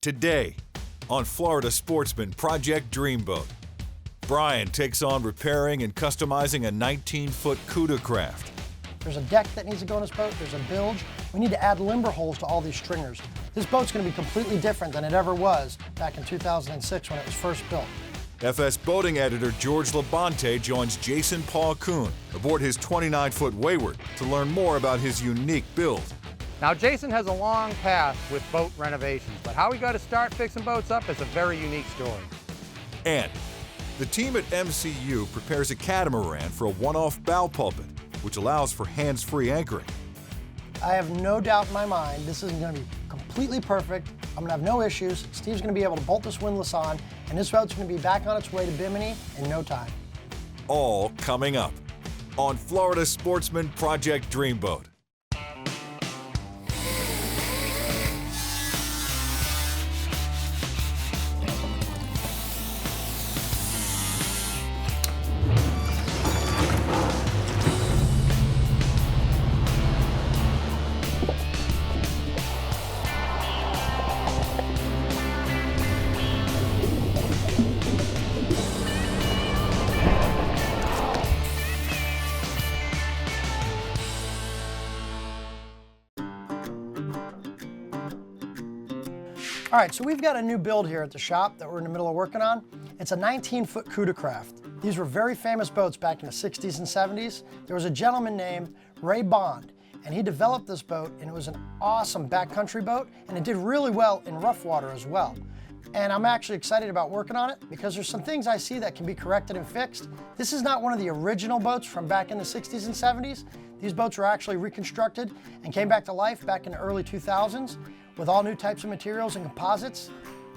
Today, on Florida Sportsman Project Dreamboat, Brian takes on repairing and customizing a 19-foot Cuda Craft. There's a deck that needs to go on this boat, there's a bilge. We need to add limber holes to all these stringers. This boat's going to be completely different than it ever was back in 2006 when it was first built. FS boating editor George Labonte joins Jason Paukune aboard his 29-foot Wayward to learn more about his unique build. Now, Jason has a long past with boat renovations, but how he got to start fixing boats up is a very unique story. And the team at MCU prepares a catamaran for a one-off bow pulpit, which allows for hands-free anchoring. I have no doubt in my mind this is going to be completely perfect. I'm going to have no issues. Steve's going to be able to bolt this windlass on, and this boat's going to be back on its way to Bimini in no time. All coming up on Florida Sportsman Project Dreamboat. All right, so we've got a new build here at the shop that we're in the middle of working on. It's a 19-foot Cuda Craft. These were very famous boats back in the 60s and 70s. There was a gentleman named Ray Bond, and he developed this boat, and it was an awesome backcountry boat, and it did really well in rough water as well. And I'm actually excited about working on it because there's some things I see that can be corrected and fixed. This is not one of the original boats from back in the 60s and 70s. These boats were actually reconstructed and came back to life back in the early 2000s with all new types of materials and composites.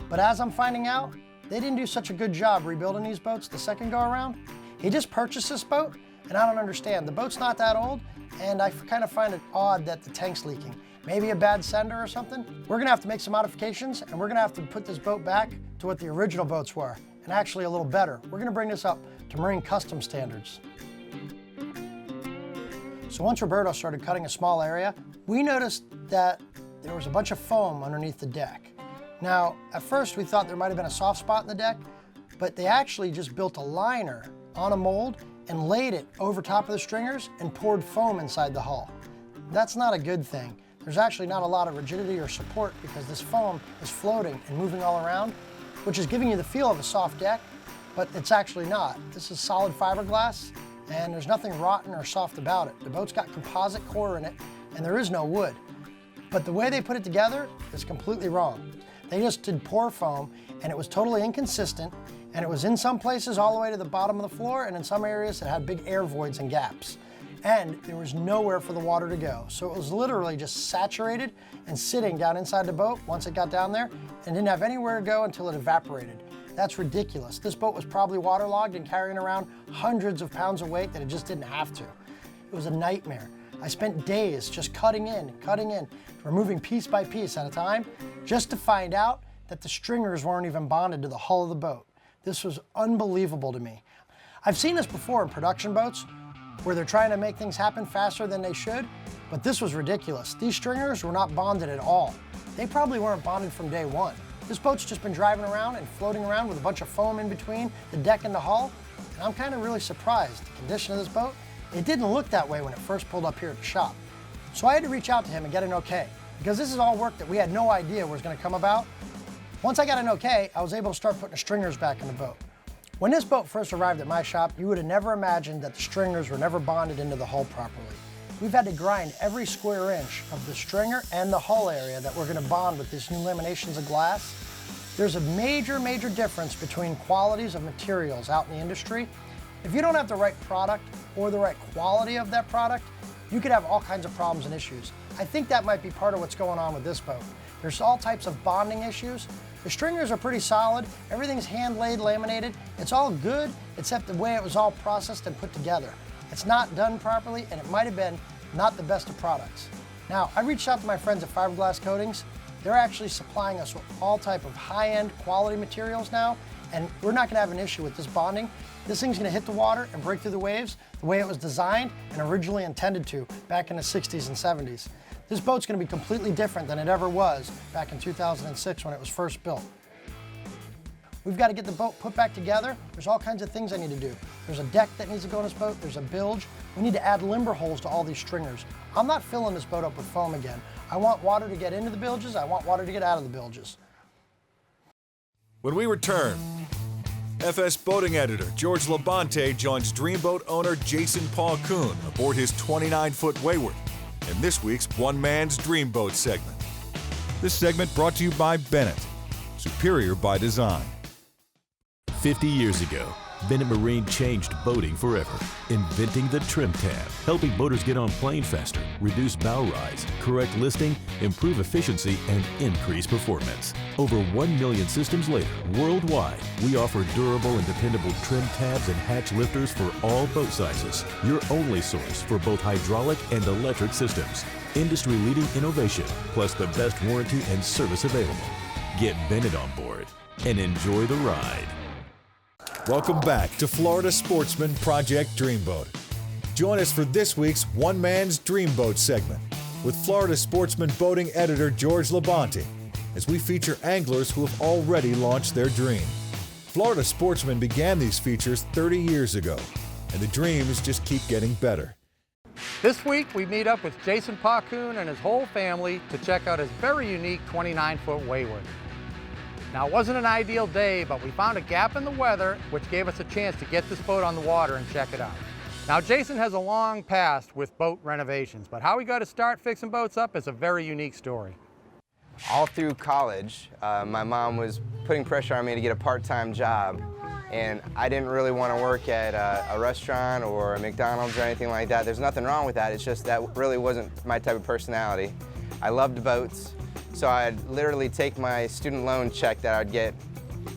But as I'm finding out, they didn't do such a good job rebuilding these boats the second go around. He just purchased this boat, and I don't understand. The boat's not that old, and I kind of find it odd that the tank's leaking. Maybe a bad sender or something. We're gonna have to make some modifications, and we're gonna have to put this boat back to what the original boats were, and actually a little better. We're gonna bring this up to marine custom standards. So once Roberto started cutting a small area, we noticed that there was a bunch of foam underneath the deck. Now, at first we thought there might have been a soft spot in the deck, but they actually just built a liner on a mold and laid it over top of the stringers and poured foam inside the hull. That's not a good thing. There's actually not a lot of rigidity or support because this foam is floating and moving all around, which is giving you the feel of a soft deck, but it's actually not. This is solid fiberglass, and there's nothing rotten or soft about it. The boat's got composite core in it, and there is no wood. But the way they put it together is completely wrong. They just did pour foam, and it was totally inconsistent, and it was in some places all the way to the bottom of the floor, and in some areas it had big air voids and gaps. And there was nowhere for the water to go. So it was literally just saturated and sitting down inside the boat once it got down there, and didn't have anywhere to go until it evaporated. That's ridiculous. This boat was probably waterlogged and carrying around hundreds of pounds of weight that it just didn't have to. It was a nightmare. I spent days just cutting in, removing piece by piece at a time, just to find out that the stringers weren't even bonded to the hull of the boat. This was unbelievable to me. I've seen this before in production boats, where they're trying to make things happen faster than they should, but this was ridiculous. These stringers were not bonded at all. They probably weren't bonded from day one. This boat's just been driving around and floating around with a bunch of foam in between the deck and the hull, and I'm kind of really surprised. The condition of this boat, it didn't look that way when it first pulled up here at the shop. So I had to reach out to him and get an okay, because this is all work that we had no idea was going to come about. Once I got an okay, I was able to start putting the stringers back in the boat. When this boat first arrived at my shop, you would have never imagined that the stringers were never bonded into the hull properly. We've had to grind every square inch of the stringer and the hull area that we're going to bond with these new laminations of glass. There's a major difference between qualities of materials out in the industry. If you don't have the right product or the right quality of that product, you could have all kinds of problems and issues. I think that might be part of what's going on with this boat. There's all types of bonding issues. The stringers are pretty solid. Everything's hand-laid, laminated. It's all good, except the way it was all processed and put together. It's not done properly, and it might have been not the best of products. Now, I reached out to my friends at Fiberglass Coatings. They're actually supplying us with all type of high-end quality materials now, and we're not gonna have an issue with this bonding. This thing's gonna hit the water and break through the waves the way it was designed and originally intended to back in the 60s and 70s. This boat's going to be completely different than it ever was back in 2006 when it was first built. We've got to get the boat put back together. There's all kinds of things I need to do. There's a deck that needs to go in this boat. There's a bilge. We need to add limber holes to all these stringers. I'm not filling this boat up with foam again. I want water to get into the bilges. I want water to get out of the bilges. When we return, FS boating editor George Labonte joins Dreamboat owner Jason Paukune aboard his 29-foot Wayward in this week's One Man's Dreamboat segment. This segment brought to you by Bennett, superior by design. 50 years ago, Bennett Marine changed boating forever, inventing the trim tab, helping boaters get on plane faster, reduce bow rise, correct listing, improve efficiency, and increase performance. Over 1 million systems later, worldwide, we offer durable and dependable trim tabs and hatch lifters for all boat sizes. Your only source for both hydraulic and electric systems. Industry-leading innovation, plus the best warranty and service available. Get Bennett on board and enjoy the ride. Welcome back to Florida Sportsman Project Dreamboat. Join us for this week's One Man's Dreamboat segment with Florida Sportsman boating editor George Labonte as we feature anglers who have already launched their dream. Florida Sportsman began these features 30 years ago, and the dreams just keep getting better. This week, we meet up with Jason Paukune and his whole family to check out his very unique 29-foot Wayward. Now, it wasn't an ideal day, but we found a gap in the weather, which gave us a chance to get this boat on the water and check it out. Now, Jason has a long past with boat renovations, but how he got to start fixing boats up is a very unique story. All through college, my mom was putting pressure on me to get a part-time job, and I didn't really want to work at a restaurant or a McDonald's or anything like that. There's nothing wrong with that, it's just that really wasn't my type of personality. I loved boats. So I'd literally take my student loan check that I'd get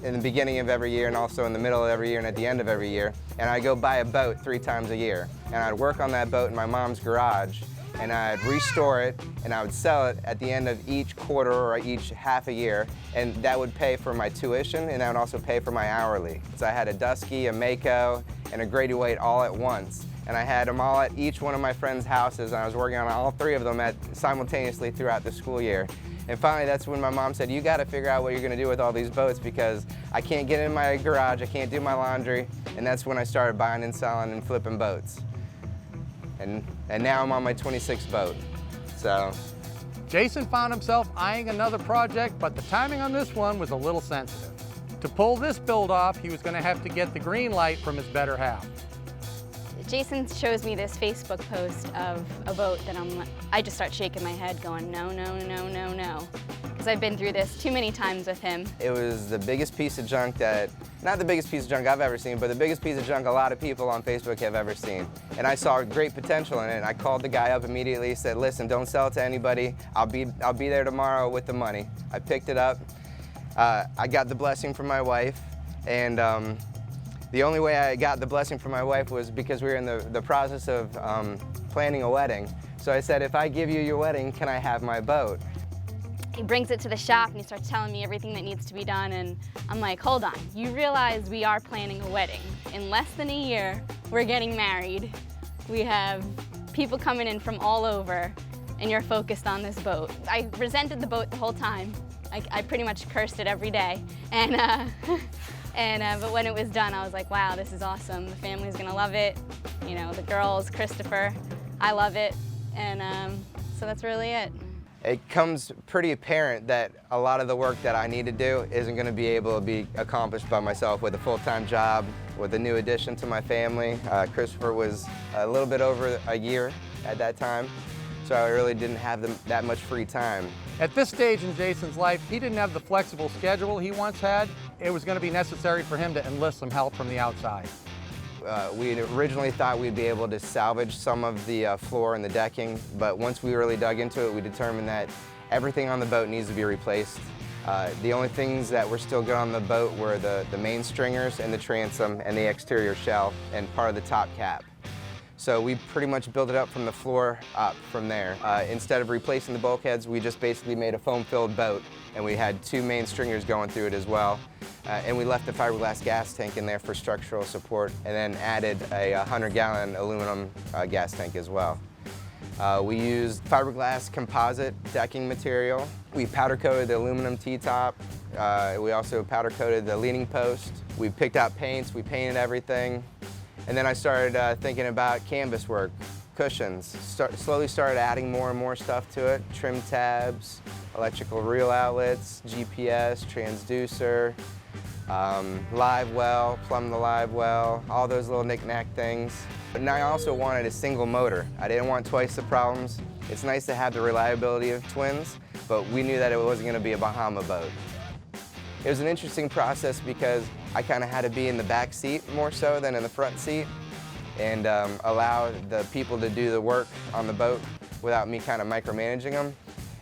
in the beginning of every year and also in the middle of every year and at the end of every year, and I'd go buy a boat 3 times a year. And I'd work on that boat in my mom's garage, and I'd restore it, and I would sell it at the end of each quarter or each half a year, and that would pay for my tuition, and that would also pay for my hourly. So I had a Dusky, a Mako, and a Grady White all at once. And I had them all at each one of my friends' houses, and I was working on all 3 of them simultaneously throughout the school year. And finally, that's when my mom said, you got to figure out what you're going to do with all these boats because I can't get in my garage, I can't do my laundry. And that's when I started buying and selling and flipping boats. And now I'm on my 26th boat. So Jason found himself eyeing another project, but the timing on this one was a little sensitive. To pull this build off, he was going to have to get the green light from his better half. Jason shows me this Facebook post of a boat that I just start shaking my head going, no, no, no, no, no. Because I've been through this too many times with him. It was the biggest piece of junk not the biggest piece of junk I've ever seen, but the biggest piece of junk a lot of people on Facebook have ever seen. And I saw great potential in it. I called the guy up immediately, said, listen, don't sell it to anybody. I'll be there tomorrow with the money. I picked it up. I got the blessing from my wife, and the only way I got the blessing from my wife was because we were in the process of planning a wedding. So I said, if I give you your wedding, can I have my boat? He brings it to the shop and he starts telling me everything that needs to be done, and I'm like, hold on, you realize we are planning a wedding. In less than a year, we're getting married. We have people coming in from all over, and you're focused on this boat. I resented the boat the whole time. I pretty much cursed it every day. And but when it was done, I was like, wow, this is awesome. The family's gonna love it. You know, the girls, Christopher, I love it. And so that's really it. It comes pretty apparent that a lot of the work that I need to do isn't gonna be able to be accomplished by myself with a full-time job, with a new addition to my family. Christopher was a little bit over a year at that time, so I really didn't have that much free time. At this stage in Jason's life, he didn't have the flexible schedule he once had. It was going to be necessary for him to enlist some help from the outside. We originally thought we'd be able to salvage some of the floor and the decking, but once we really dug into it, we determined that everything on the boat needs to be replaced. The only things that were still good on the boat were the main stringers and the transom and the exterior shell and part of the top cap. So we pretty much built it up from the floor up from there. Instead of replacing the bulkheads, we just basically made a foam-filled boat, and we had 2 main stringers going through it as well. And we left the fiberglass gas tank in there for structural support, and then added a 100-gallon aluminum gas tank as well. We used fiberglass composite decking material. We powder coated the aluminum T-top. We also powder coated the leaning post. We picked out paints, we painted everything. And then I started thinking about canvas work, cushions. Slowly started adding more and more stuff to it. Trim tabs, electrical reel outlets, GPS, transducer, live well, plumb the live well, all those little knick-knack things. And I also wanted a single motor. I didn't want twice the problems. It's nice to have the reliability of twins, but we knew that it wasn't going to be a Bahama boat. It was an interesting process because I kind of had to be in the back seat more so than in the front seat and allow the people to do the work on the boat without me kind of micromanaging them.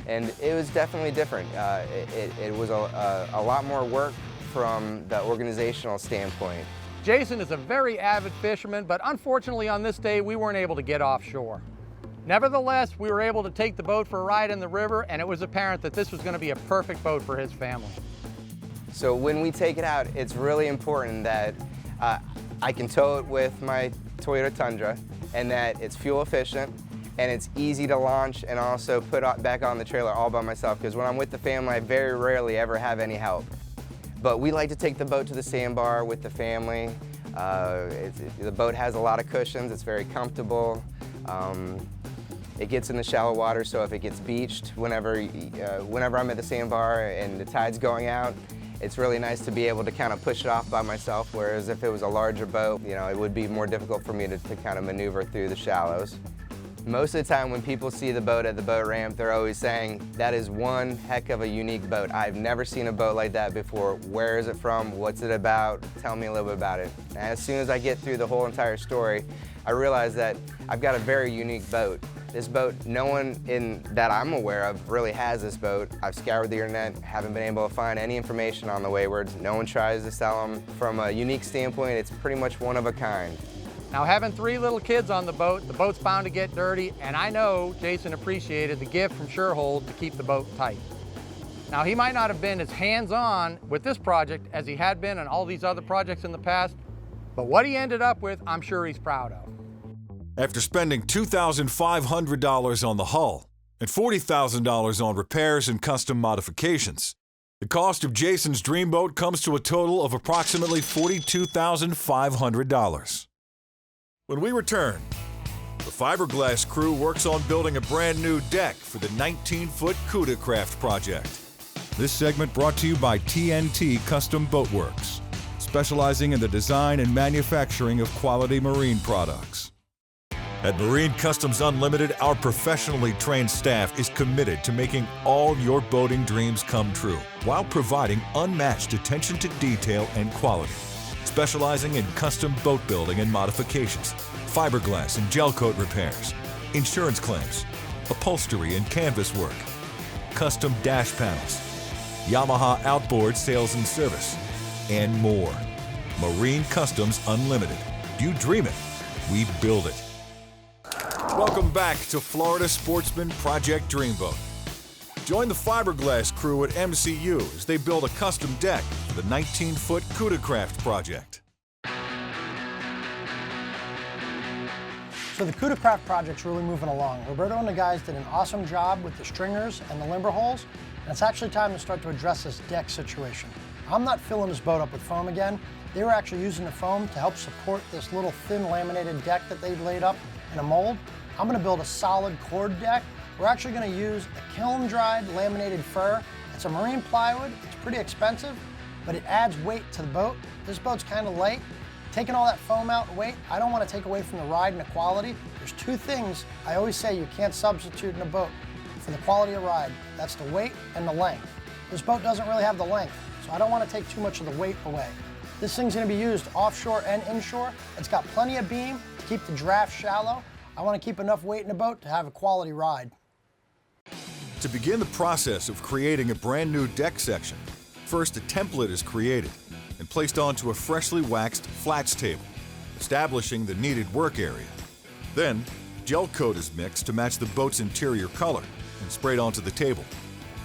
And it was definitely different. It was a lot more work from the organizational standpoint. Jason is a very avid fisherman, but unfortunately on this day we weren't able to get offshore. Nevertheless, we were able to take the boat for a ride in the river, and it was apparent that this was going to be a perfect boat for his family. So when we take it out, it's really important that I can tow it with my Toyota Tundra and that it's fuel efficient and it's easy to launch and also put back on the trailer all by myself, because when I'm with the family, I very rarely ever have any help. But we like to take the boat to the sandbar with the family. The boat has a lot of cushions, it's very comfortable. It gets in the shallow water, so if it gets beached, whenever I'm at the sandbar and the tide's going out, it's really nice to be able to kind of push it off by myself, whereas if it was a larger boat, you know, it would be more difficult for me to kind of maneuver through the shallows. Most of the time when people see the boat at the boat ramp, they're always saying, that is one heck of a unique boat. I've never seen a boat like that before. Where is it from? What's it about? Tell me a little bit about it. And as soon as I get through the whole entire story, I realize that I've got a very unique boat. This boat, no one that I'm aware of really has this boat. I've scoured the internet, haven't been able to find any information on the Waywards. No one tries to sell them. From a unique standpoint, it's pretty much one of a kind. Now, having 3 little kids on the boat's bound to get dirty, and I know Jason appreciated the gift from Surehold to keep the boat tight. Now, he might not have been as hands-on with this project as he had been on all these other projects in the past, but what he ended up with, I'm sure he's proud of. After spending $2,500 on the hull and $40,000 on repairs and custom modifications, the cost of Jason's Dreamboat comes to a total of approximately $42,500. When we return, the fiberglass crew works on building a brand new deck for the 19-foot Cuda Craft project. This segment brought to you by TNT Custom Boat Works, specializing in the design and manufacturing of quality marine products. At Marine Customs Unlimited, our professionally trained staff is committed to making all your boating dreams come true while providing unmatched attention to detail and quality. Specializing in custom boat building and modifications, fiberglass and gel coat repairs, insurance claims, upholstery and canvas work, custom dash panels, Yamaha outboard sales and service, and more. Marine Customs Unlimited. You dream it, we build it. Welcome back to Florida Sportsman Project Dreamboat. Join the fiberglass crew at MCU as they build a custom deck for the 19-foot Cuda Craft project. So the Cuda Craft project's really moving along. Roberto and the guys did an awesome job with the stringers and the limber holes, and it's actually time to start to address this deck situation. I'm not filling this boat up with foam again. They were actually using the foam to help support this little thin laminated deck that they'd laid up in a mold. I'm gonna build a solid cord deck. We're actually gonna use a kiln-dried laminated fir. It's a marine plywood. It's pretty expensive, but it adds weight to the boat. This boat's kind of light. Taking all that foam out and weight, I don't want to take away from the ride and the quality. There's 2 things I always say you can't substitute in a boat for the quality of ride. That's the weight and the length. This boat doesn't really have the length, so I don't want to take too much of the weight away. This thing's going to be used offshore and inshore. It's got plenty of beam to keep the draft shallow. I want to keep enough weight in the boat to have a quality ride. To begin the process of creating a brand new deck section, first a template is created and placed onto a freshly waxed flats table, establishing the needed work area. Then, gel coat is mixed to match the boat's interior color and sprayed onto the table.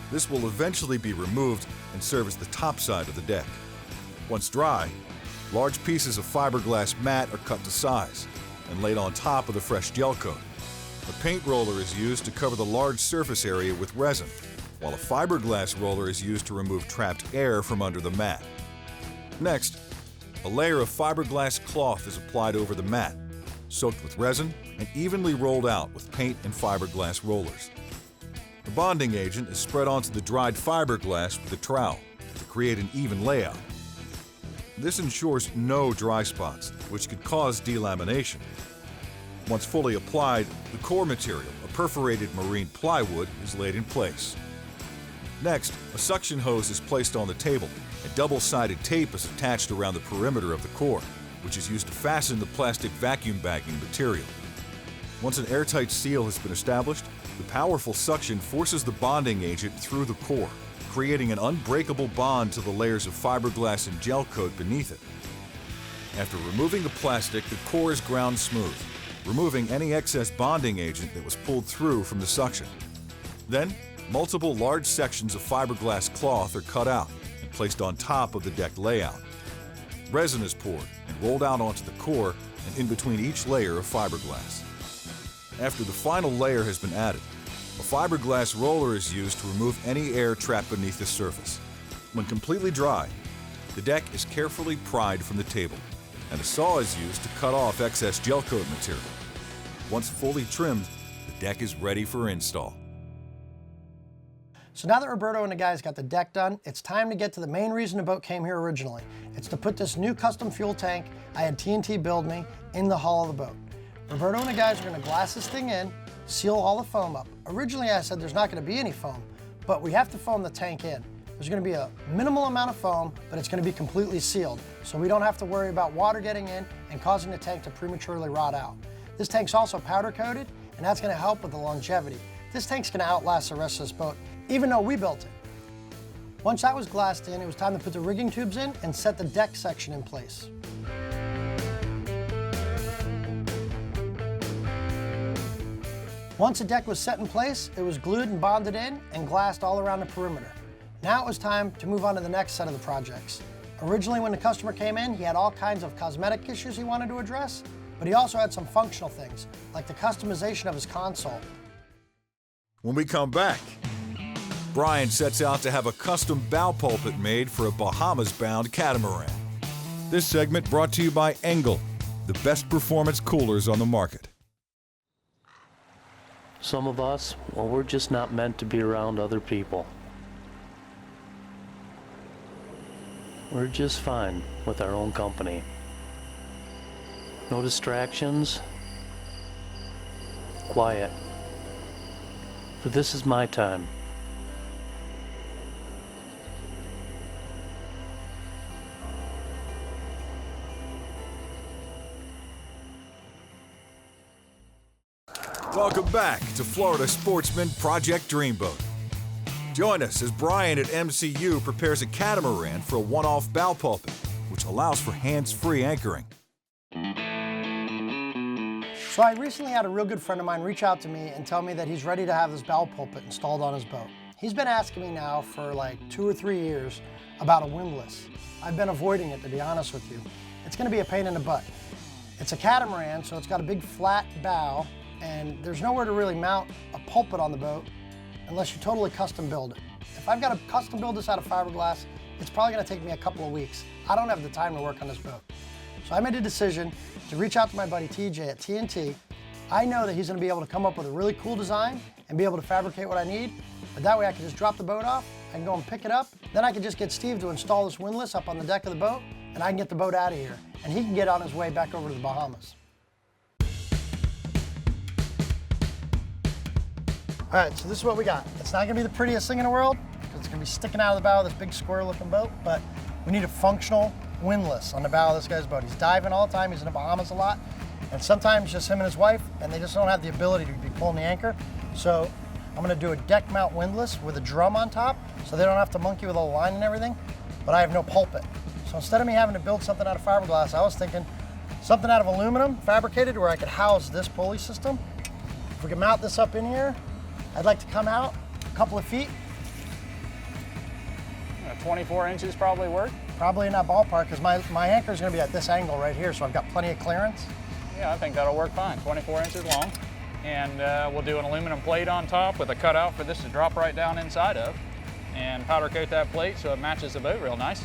This will eventually be removed and serve as the top side of the deck. Once dry, large pieces of fiberglass mat are cut to size and laid on top of the fresh gel coat. A paint roller is used to cover the large surface area with resin, while a fiberglass roller is used to remove trapped air from under the mat. Next, a layer of fiberglass cloth is applied over the mat, soaked with resin and evenly rolled out with paint and fiberglass rollers. The bonding agent is spread onto the dried fiberglass with a trowel to create an even layout. This ensures no dry spots, which could cause delamination. Once fully applied, the core material, a perforated marine plywood, is laid in place. Next, a suction hose is placed on the table, and double-sided tape is attached around the perimeter of the core, which is used to fasten the plastic vacuum bagging material. Once an airtight seal has been established, the powerful suction forces the bonding agent through the core, creating an unbreakable bond to the layers of fiberglass and gel coat beneath it. After removing the plastic, the core is ground smooth, removing any excess bonding agent that was pulled through from the suction. Then, multiple large sections of fiberglass cloth are cut out and placed on top of the deck layout. Resin is poured and rolled out onto the core and in between each layer of fiberglass. After the final layer has been added, a fiberglass roller is used to remove any air trapped beneath the surface. When completely dry, the deck is carefully pried from the table, and a saw is used to cut off excess gel coat material. Once fully trimmed, the deck is ready for install. So now that Roberto and the guys got the deck done, it's time to get to the main reason the boat came here originally. It's to put this new custom fuel tank I had TNT build me in the hull of the boat. Roberto and the guys are going to glass this thing in, seal all the foam up. Originally I said there's not going to be any foam, but we have to foam the tank in. There's going to be a minimal amount of foam, but it's going to be completely sealed, so we don't have to worry about water getting in and causing the tank to prematurely rot out. This tank's also powder coated, and that's going to help with the longevity. This tank's going to outlast the rest of this boat, even though we built it. Once that was glassed in, it was time to put the rigging tubes in and set the deck section in place. Once the deck was set in place, it was glued and bonded in and glassed all around the perimeter. Now it was time to move on to the next set of the projects. Originally, when the customer came in, he had all kinds of cosmetic issues he wanted to address, but he also had some functional things, like the customization of his console. When we come back, Brian sets out to have a custom bow pulpit made for a Bahamas-bound catamaran. This segment brought to you by Engel, the best performance coolers on the market. Some of us, well, we're just not meant to be around other people. We're just fine with our own company. No distractions. Quiet. For this is my time. Welcome back to Florida Sportsman Project Dreamboat. Join us as Brian at MCU prepares a catamaran for a one-off bow pulpit, which allows for hands-free anchoring. So I recently had a real good friend of mine reach out to me and tell me that he's ready to have this bow pulpit installed on his boat. He's been asking me now for like 2 or 3 years about a windlass. I've been avoiding it, to be honest with you. It's going to be a pain in the butt. It's a catamaran, so it's got a big flat bow, and there's nowhere to really mount a pulpit on the boat unless you totally custom build it. If I've got to custom build this out of fiberglass, it's probably going to take me a couple of weeks. I don't have the time to work on this boat. So I made a decision to reach out to my buddy TJ at TNT. I know that he's going to be able to come up with a really cool design and be able to fabricate what I need, but that way I can just drop the boat off, I can go and pick it up, then I can just get Steve to install this windlass up on the deck of the boat, and I can get the boat out of here, and he can get on his way back over to the Bahamas. All right, so this is what we got. It's not gonna be the prettiest thing in the world, because it's gonna be sticking out of the bow of this big square-looking boat, but we need a functional windlass on the bow of this guy's boat. He's diving all the time, he's in the Bahamas a lot, and sometimes just him and his wife, and they just don't have the ability to be pulling the anchor. So I'm gonna do a deck mount windlass with a drum on top, so they don't have to monkey with all the line and everything, but I have no pulpit. So instead of me having to build something out of fiberglass, I was thinking something out of aluminum, fabricated, where I could house this pulley system. If we can mount this up in here, I'd like to come out a couple of feet. 24 inches probably work? Probably in that ballpark, because my anchor is going to be at this angle right here, so I've got plenty of clearance. Yeah, I think that'll work fine. 24 inches long. and we'll do an aluminum plate on top with a cutout for this to drop right down inside of, and powder coat that plate so it matches the boat real nice.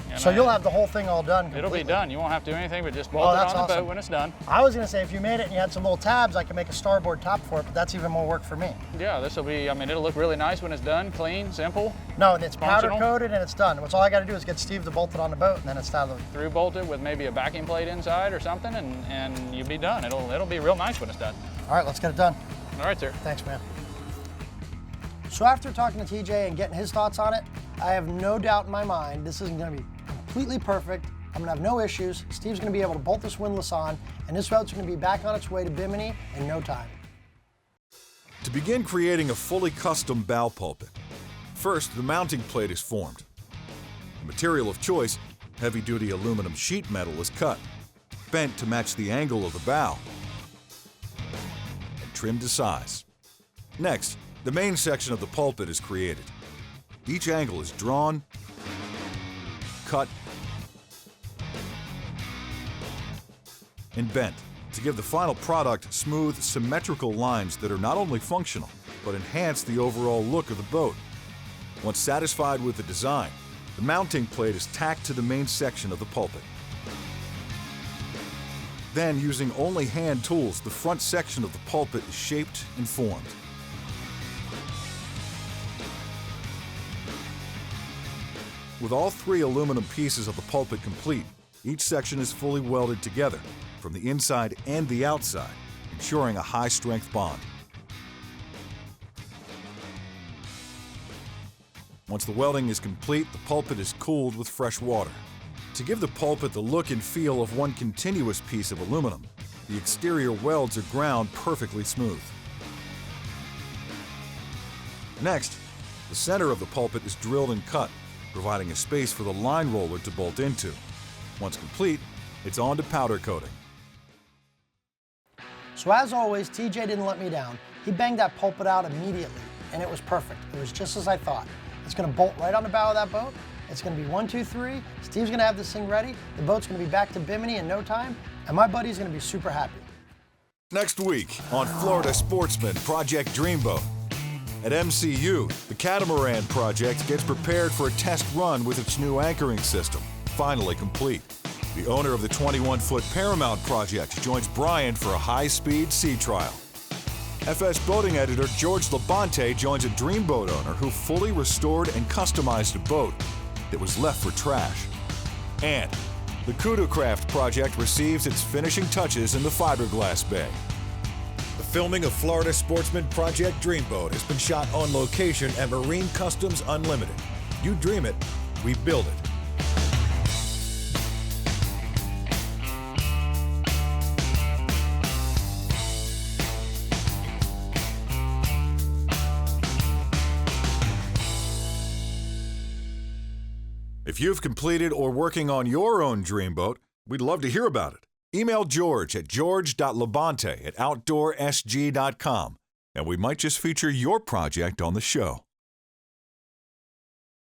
And So you'll have the whole thing all done completely. It'll be done. You won't have to do anything but just bolt it on the boat when it's done. I was going to say, if you made it and you had some little tabs, I could make a starboard top for it, but that's even more work for me. Yeah, this will be, I mean, it'll look really nice when it's done, clean, simple. No, and it's powder Functional. coated and it's done. What's all I got to do is get Steve to bolt it on the boat, and then it's out of the... Through bolt it with maybe a backing plate inside or something, and you'll be done. It'll be real nice when it's done. All right, let's get it done. All right, sir. Thanks, man. So after talking to TJ and getting his thoughts on it, I have no doubt in my mind this is going to be completely perfect. I'm going to have no issues. Steve's going to be able to bolt this windlass on, and this boat's going to be back on its way to Bimini in no time. To begin creating a fully custom bow pulpit, first the mounting plate is formed. The material of choice, heavy-duty aluminum sheet metal, is cut, bent to match the angle of the bow, and trimmed to size. Next, the main section of the pulpit is created. Each angle is drawn, cut, and bent to give the final product smooth, symmetrical lines that are not only functional, but enhance the overall look of the boat. Once satisfied with the design, the mounting plate is tacked to the main section of the pulpit. Then, using only hand tools, the front section of the pulpit is shaped and formed. With all three aluminum pieces of the pulpit complete, each section is fully welded together from the inside and the outside, ensuring a high-strength bond. Once the welding is complete, the pulpit is cooled with fresh water. To give the pulpit the look and feel of one continuous piece of aluminum, the exterior welds are ground perfectly smooth. Next, the center of the pulpit is drilled and cut, providing a space for the line roller to bolt into. Once complete, it's on to powder coating. So as always, TJ didn't let me down. He banged that pulpit out immediately, and it was perfect. It was just as I thought. It's going to bolt right on the bow of that boat. It's going to be 1, 2, 3. Steve's going to have this thing ready. The boat's going to be back to Bimini in no time, and my buddy's going to be super happy. Next week on Florida Sportsman Project Dreamboat. At MCU, the catamaran project gets prepared for a test run with its new anchoring system, finally complete. The owner of the 21-foot Paramount project joins Brian for a high-speed sea trial. FS boating editor George Labonte joins a Dreamboat owner who fully restored and customized a boat that was left for trash. And the Cuda Craft project receives its finishing touches in the fiberglass bay. The filming of Florida Sportsman Project Dreamboat has been shot on location at Marine Customs Unlimited. You dream it, we build it. If you've completed or working on your own Dreamboat, we'd love to hear about it. Email George at george.labonte@outdoorsg.com, and we might just feature your project on the show.